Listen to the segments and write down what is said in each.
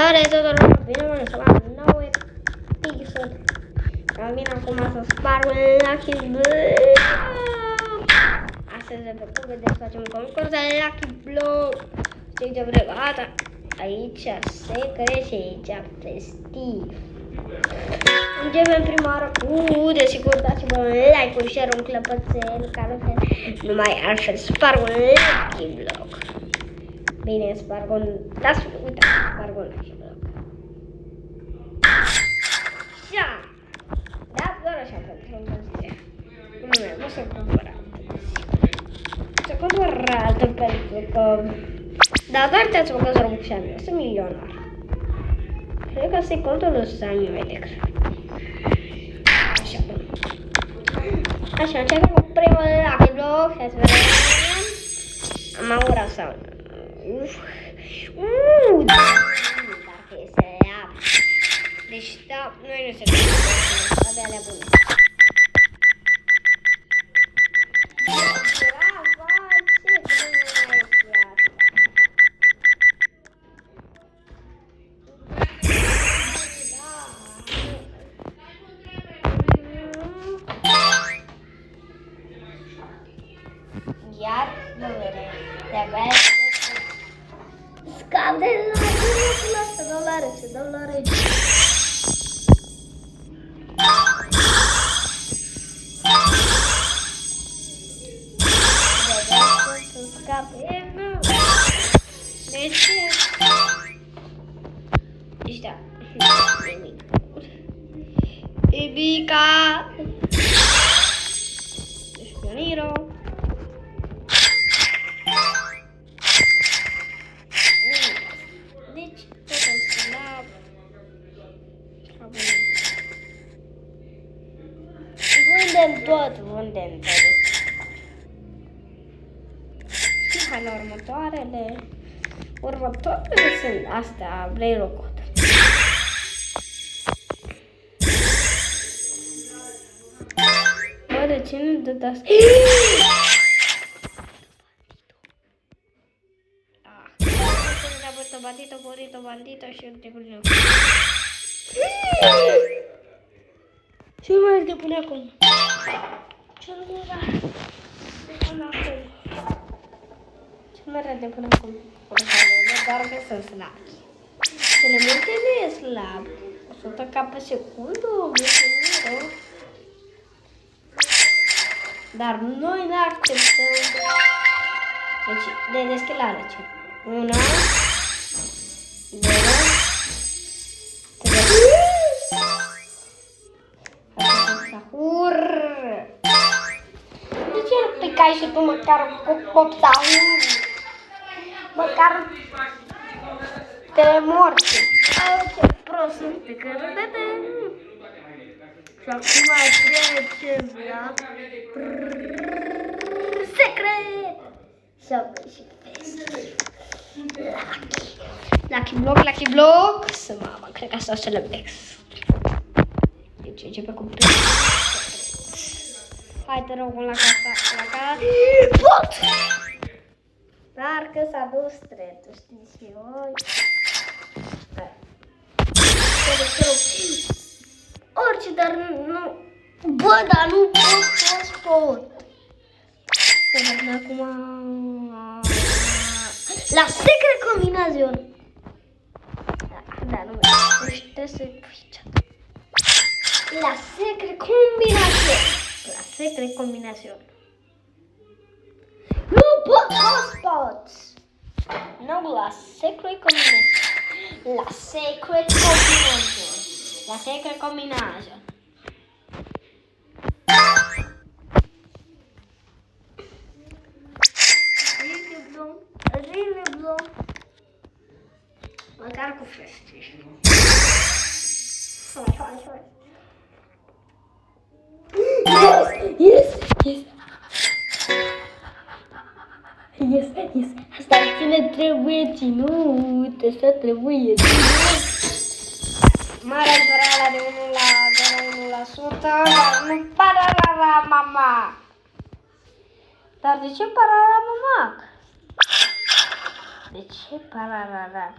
Salutare tuturor, bine v-am găsit la un nou episod. Am venit acum să sparg un Lucky Block. Astăzi, după cum vedeți, facem un concurs de Lucky Block. Știi de brigada. Aici secret și aici festiv. Începem prima oară cu, desigur, dați-vă un like, un share, un clăpățel, ca numai altfel sparg un Lucky Block. Bine, sparg un... Lasă-l, uite, sparg un Lucky Block. Așa! Da, doar așa pentru încălzire. Nu se cumpără. Se cumpără altă pentru că... Da, doar te-ați făcut să rămân și am eu, sunt milionar. Cred că ăsta-i contul lui Sami mai decât. Așa, bun. Așa, începem cu primul Lucky Block. Hai să vedem. Am aurat sau... Dacă e slab. Deci, da, noi nu se vedem. Abia alea bune. Iar, nu vedem. De-abia scap de dolare, ce dolare. Scape, nu. De ce? Deci da. Nimic. Ibica. Deci Niro. Deci, totul slab. Vândem tot. Și hai la următoarele. Următoarele sunt astea, Play Rocket. Bă, de ce nu dă asta? Bandito, burrito, bandito și ultimul joc. Ce mai de până acum? Ce mai are de până acum? Doar că sunt slabi. Elemente nu e slab. 100 ca pe secundă, dar noi ne acceptăm. Deci, de deschilare ce? 1 2 3 de ce nu picai și tu măcar cu popsaur? Măcar te morți. Ce prost sunt pe cărădete. Și acum mai trecem la secret. Să și festiv. Lucky Block. Mamă, cred că asta o să le bex. Deci începe cu primul. Hai, te rog, la casa. Pot! Dar că s-a dus tretul, știi, și eu. Orice, dar nu... Bă, dar nu pot. Să vedem acum... La secret combinațion. Da, nu deci trebuie să pui chat. La secret combinațion. Nu pot. Nu, la secret combinațion. Really blow. Măcar cu festiv. Hai. Yes. Asta ține trebuie ținut. Asta trebuie ținut. Marea zborala de 1 la 0,1%, dar nu pararara mama. Dar de ce pararara mama? De ce pararara?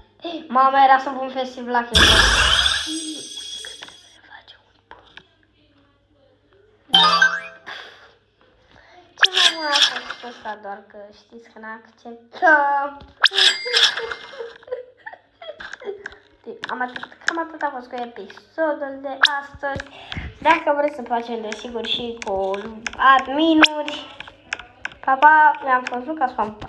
Mama, era să pun festiv la chestia. Ce mai mult a fost ăsta, doar că știți că n-acceptăm. Cam atât a fost cu episodul de astăzi. Dacă vreți să facem, desigur, și cu adminuri. Pa, pa, mi-am fost Lucas Pampa.